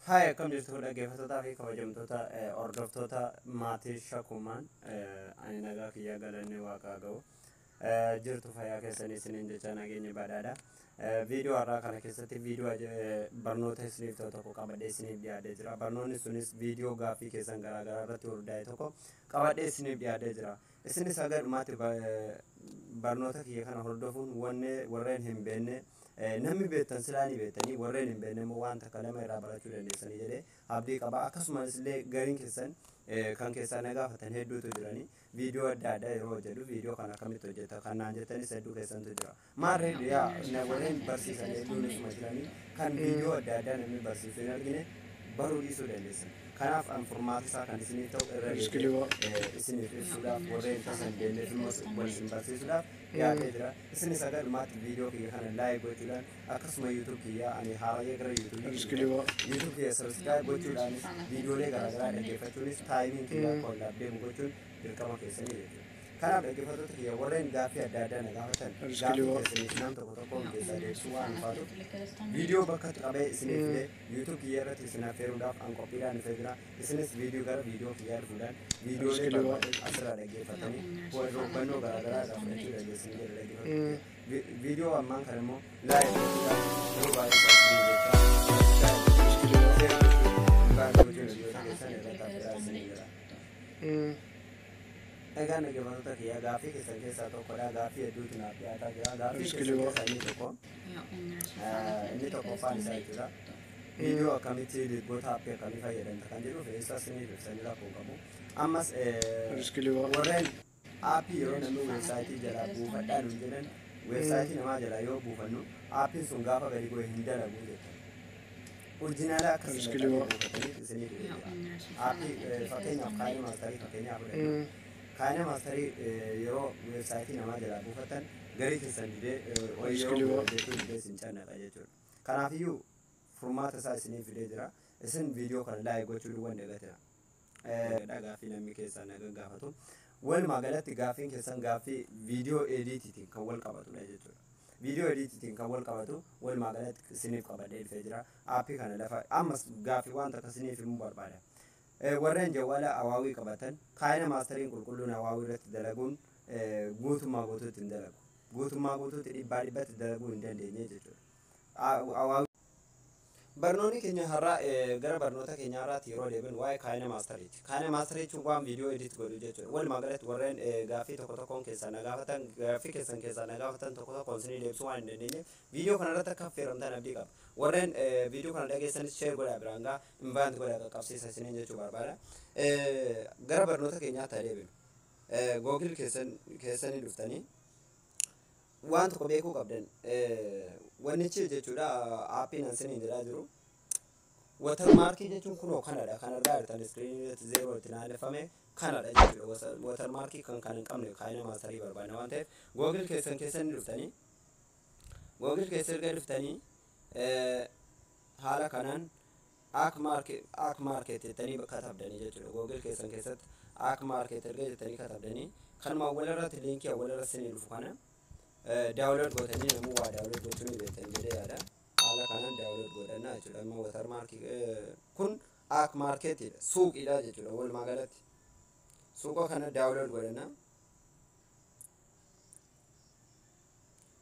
Hai, akkam jirtu dhaggeeffattoota fi kabajamtoota hordoftoota maatii Shakumaan ani nagaa kiyya galannee waaqaa ga'u jirtu fayyaa keessanii isiniin jecha nageenya badhaadha. Viidiyoo har'aa kana keessatti viidiyoo barnoota isiniif ta'u tokko qabadhee isiniif dhiyaatee jira. Barnoonni sunis viidiyoo gaaffii keessan garaagaraa irratti hundaa'e tokko qabadhee isiniif dhiyaatee jira. Isinis haga dhumaatti barnoota kiyya kana hordofuun warreen hin beekne namni beektan silaanii beektanii warreen hin beekne immoo waan takka lama irraa barachuu dandeessanii jedhee abdii qaba. Akkasumas illee gariin keessan kan keessaa na gaafatan hedduutu jiranii viidiyoo adda addaa yeroo hojjedhu viidiyoo kana akkamitti hojjeta kanaan jettanis hedduu keessantu jira. Maarree warreen barsiisan hedduun isuma jiranii kan viidiyoo adda addaa namni barsiisu hin argine baruu dhiisuu dandeessan. Kanaaf furmaata isaa kan isiniif ta'u irra isiniif ibsuudhaaf warreen tasan deemnee immoo wal isin barsiisuudhaaf dhiyaatee jira. Isinis haga dhumaatti viidiyoo kiyya kana laayik gochuudhaan akkasuma yuutuub kiyya ani haarayee gara yuutuub kiyya sabskiraayib gochuudhaanis viidiyoolee garaagaraa dhaggeeffachuunis taayimiin kiyya akka ol deemu gochuun dirqama keessanii jechuudha. Kanaaf dhaggeeffattoota kiyya warreen gaaffii adda addaa na gaafatan gaaffii keessaniif nam tokko tokkoon keessaa deebisuu waan ulfaatuuf viidiyoo bakkatti qabee isiniif illee yuutuub kiyya irratti isin affeeruudhaaf an qophiidhaan dhufee jira. Isinis viidiyoo gara viidiyoo kiyyaa dhufuudhaan viidiyoolee barbaadan asirraa dhaggeeffatanii hubannoo garaagaraa irraa fudhachuu dandeessanii jedha dhaggeeffattoota. Viidiyoo ammaan kana immoo laayik gochuudhaan yeroo baay'ee egaa dhaggeeffattoota kiyya gaaffii keessan keessaa tokkodha. Gaaffii hedduutu naaf dhiyaataa jira. Gaaffii keessan keessaa inni tokkoffaan isaa jechuudha. Viidiyoo akkamitti dirgoota aappii akkamii fayyadamta kan jedhuuf eessa isiniif ibsanii rakkoo qabu. Ammas warreen aappii yeroo namni weebsaayitii jalaa buufadhaan hin jedhan weebsaayitii namaa jalaa yoo buufannu aappiin sun gaafa gadi bu'e hin dalagu jechuudha. Orjinaala akkasuma buufataniif isiniif aappii fakkeenyaaf kaayina maastarii fakkeenyaaf fudhannu. Kaayina maastarii yeroo weebsaayitii namaa jalaa buufatan garii keessan didee yeroo hojjechuu didee isin cannaqa jechuudha. Kanaafiyyuu furmaata isaa isiniif fidee jira. Isin viidiyoo kana laayik gochuu duwwan dagatina. Gaaffii namni keessaa naga gaafatu. Walumaa galatti gaaffiin keessan gaaffii viidiyoo ediitiitiin kan wal qabatudha jechuudha. Viidiyoo ediitiitiin kan wal qabatu walumaa galatti isiniif qabadhee dhufee jira. Aappii kana lafa ammas gaaffii waan takka isiniif himuu barbaada. Warreen jawwaala hawaawii qabatan kaayina maastariin qulqulluun hawaawii irratti dalaguun guutummaa guutuutti hin dalagu. Guutummaa guutuutti dhibbaa dhibbatti dalaguu hin dandeenye jechuudha. Barnoonni keenya har'aa gara barnoota keenya har'aatti yeroo deebiin waa'ee kaayina maastariiti. Kaayina maastarii jechuun waan viidiyoo edit godhu jechuudha. Walumaa galatti warreen gaaffii tokko tokkoon keessaa na gaafatan gaaffii keessan keessaa na gaafatan tokko tokkoon isinii deebisuu waan hin dandeenyeef viidiyoo kanarratti akka affeeramtan abdii qaba. Warreen viidiyoo kana dhageessanis sheer godhaa biraan gaa invaanti godhaa qaqqabsiisa isiniin jechuu barbaada. Gara barnoota keenyaatti adeeminu. Googil keessanii dhuftanii waan tokko beekuu qabdan. Wannichi jechuudha aappiin isiniin jedhaa jiru. Watermaarkii jechuun kunoo kanadha. Kanarraa argitan iskiriinii irratti zeeroo itti naanneffame kanadha jechuudha. Watermaarkii kan hin qabne kaayina maastarii barbaadna waan ta'eef Googil keessanii dhuftanii Googil keessa erga dhuftanii haala kanaan ak market jettanii katabdanii jechuudha. Googil keessatti ak market erga jettanii katabdanii kanuma walirratti liinkii walirratti isinii dhufu kana daawunlood gootanii namuu waa daawunlood gochuu ni beektan jedhee yaada. Haala kanaan daawunlood godhannaa jechuudha. Amma watermaarkii kun ak marketidha. Suuqiidha jechuudha. Walumaa galatti suuqa kana daawunlood godhannaa.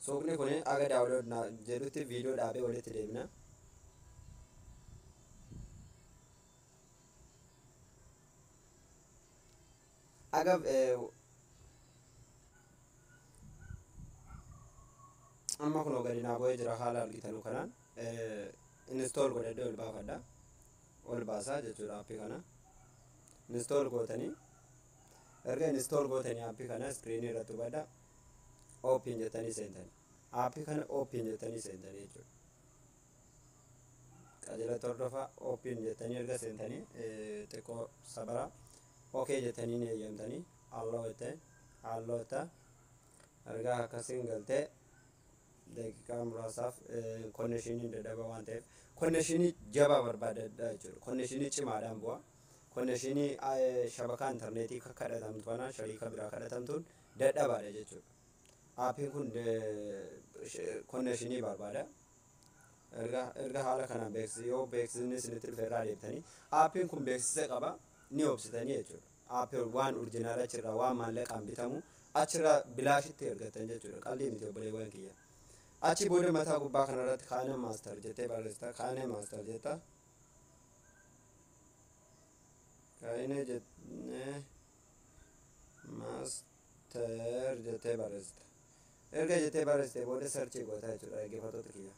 Suuqni kun aga daawunlood jedhutti viidiyoo dhaabee walitti deebina. Aga amma kunoo gadi naa bu'ee jira haala argitanu kanaan install godhadhee ol baafadha. Ol baasaa jechuudha aappii kana. Install gootanii erga install gootanii aappii kana iskiriinii irratti hubadha. Open jettanii seentanii. Aappii kana open jettanii seentanii jechuudha. Qajeelatti hordofaa open jettanii erga seentanii xiqqoo sabaraa okay jettanii ni eeyyamtanii halloo jettee halloota ergaa akkasiin galtee daqiiqaa muraasaaf konneeshiniin dadhaba waan ta'eef konneeshinii jabaa barbaadadha jechuudha. Konneeshinii cimaadhaan bu'a. Konneeshinii shabakaa intarneetii kadhatamtu kanaan shariika biraa kadhatamtuun dadhabaadha jechuudha. Aappiin kun konneeshinii barbaada. erga haala kanaan beeksisa yoo beeksisni isinitti dhufe irraa deebitanii aappiin kun beeksisa qaba ni obsitanii jechuudha. Aappii waan urjinaal achirraa waan maallaqaan bitamu achirraa bilaashitti ergattan jechuudha. Qalbii miti obboleewwan kiyya. Achi booda mataa gubbaa kanarratti kaane maastar jettee barreessita. Kaane maastar jetta. Kaane jettee maastar jettee barreessita. Erga jettee barreessite booda sarchii goota jechuudha dhaggeeffattoota kiyya.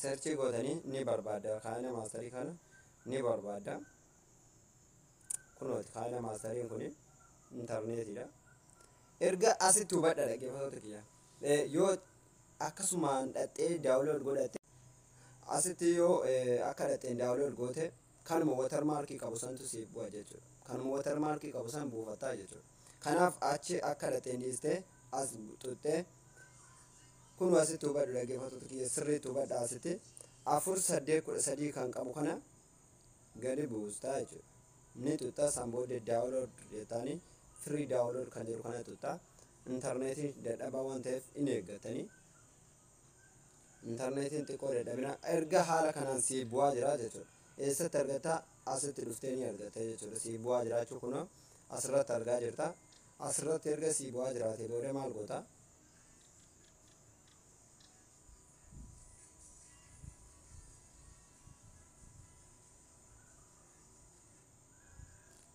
Sarchii gootanii ni barbaadda. Kaane maastarii kana ni barbaadda. Kunooti kaane maastariin kuni intarneetiidha. Erga asitti hubadha dhaggeeffattoota kiyya. Yoo akkasumaan dhattee daawulood godhatte asitti yoo akka dhatteen daawulood goote kanuma watermarkii qabu santu siif bu'a jechuudha. Kanuma watermarkii qabu san buufattaa jechuudha. Kanaaf achi akka dhatteen dhiistee as tuttee kun asitti hubadhu dhaggeeffattoota kiyya sirriitti hubadha asitti 483 kan qabu kana gadi buustaa jechuudha. Ni tuttaa san booda daawulood jettanii free daawulood kan jedhu kana tuttaa. Intarneetiin dadhabaa waan ta'eef in eeggatanii intarneetiin xiqqoo dadhabina erga haala kanaan siif bu'aa jira jechuudha. Eessatti argatta asitti dhuftee ni argatta jechuudha. Siif bu'aa jiraachuu kun asirratti argaa jirta. Asirratti erga siif bu'aa jiraate booda maal goota?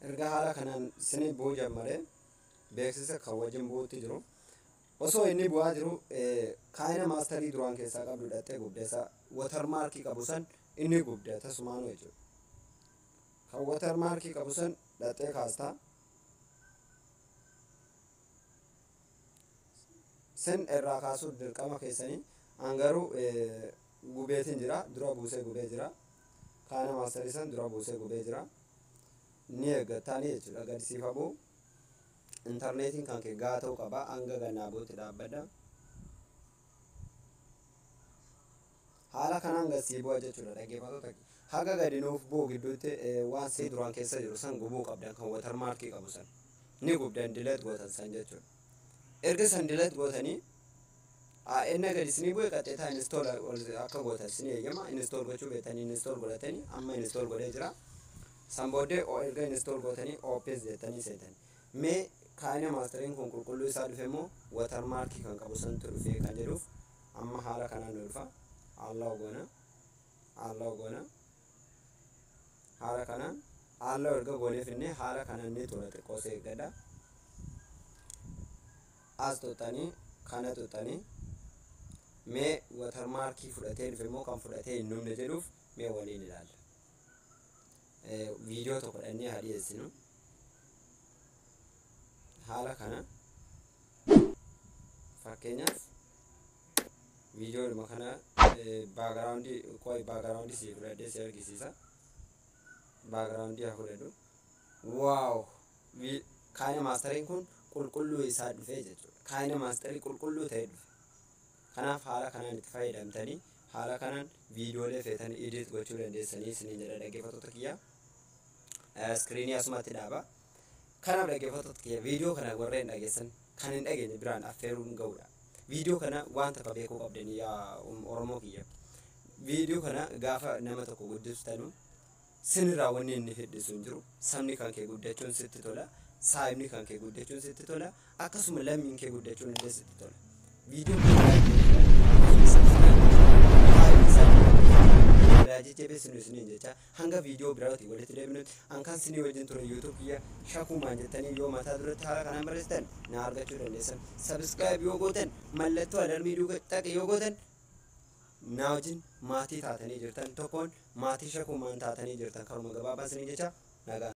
Erga haala kanaan sini bu'uu jammaree beeksisa kan wajjin bu'uutti jiru. Osoo inni bu'aa jiru kaayina maastarii duraan keessaa qabdu dhattee gubdeessa watermarkii qabu san inni gubdee tasumaanuu jechuudha. Kan watermarkii qabu san dhattee kaastaa. Sen irraa kaasuu dirqama keessanii hangaruu gubeetiin jira dura buusee gubee jira. Kaayina maastarii san dura buusee gubee jira. Ni eeggattaanii jechuudha agarsiifamuu. Intarneetiin kan kee gaa ta'uu qaba hanga gannaa bootti dhaabbadha. Haala kanaan gasii bu'a jechuudha dhaggeeffattoota. Haga gadi nuuf bu'u gidduutti waan sii duraan keessa jiru san gubuu qabdan kan watermarkii qabu san ni gubdan dileet gootan san jechuudha. Erga san dileet gootanii inni gadi isinii bu'e qaxxeetaa inistool akka gootan isinii eeyyama. Inistool gochuu beektanii inistool godhatanii amma inistool godhee jira. San booddee erga inistool gootanii ooppees jettanii seetanii. Mee kaayina maastariin kun qulqulluu isaa dhufe immoo watermarkii kan qabu santu dhufee kan jedhuuf amma haala kanaan nu dhufa. Allaa goona haala kanaan allaa erga gooneef inni haala kanaan ni tura xiqqoo see eeggadha. As tuttanii kana tuttanii mee watermarkii fudhatee dhufe immoo kan fudhatee hin dhumne jedhuuf mee waliin ilaalla. Viidiyoo tokko dhannee haa dhiyeessinu. Haala kana fakkeenyaaf viidiyoodhuma kana baagiraawundii si fudhadhee si argisiisa. Baagiraawundii haa fudhadhu. Waaw! Kaayina maastariin kun qulqulluu isaa dhufee jechuudha. Kaayina maastarii qulqulluu ta'e dhufe. Kanaaf haala kanaan itti fayyadamtanii haala kanaan viidiyoolee feetan edit gochuu dandeessanii isiniin jedha dhaggeeffattoota kiyya. Iskiriinii asumatti dhaaba. Kanaaf dhaggeeffattoota kiyya viidiyoo kana warreen dhageessan kan hin dhageenye biraan affeeruun ga'uudha. Viidiyoo kana waan takka beekuu qabdanii yaa Oromoo kiyya. Viidiyoo kana gaafa nama tokko guddistanu sinirraa wanni inni fedhisu hin jiru. Sabni kan kee guddachuun sitti tola. Saayibni kan kee guddachuun sitti tola. Akkasuma lammiin kee guddachuun illee sitti tola. Viidiyoo jajjabeessinu isiniin jecha hanga viidiyoo biraatti walitti deebinutti hankan sinii wajjin ture YouTube kiyya shakumaan jettanii yoo mataa duratti haala kanaan barreessitan na argachuu dandeessan. Subscribe yoo gootan mallattoo alarmii dhaqe yoo gootan na wajjin maatii taatanii jirtan tokkoon maatii shakumaan taatanii jirtan karuma gabaabaa isiniin jecha nagaa.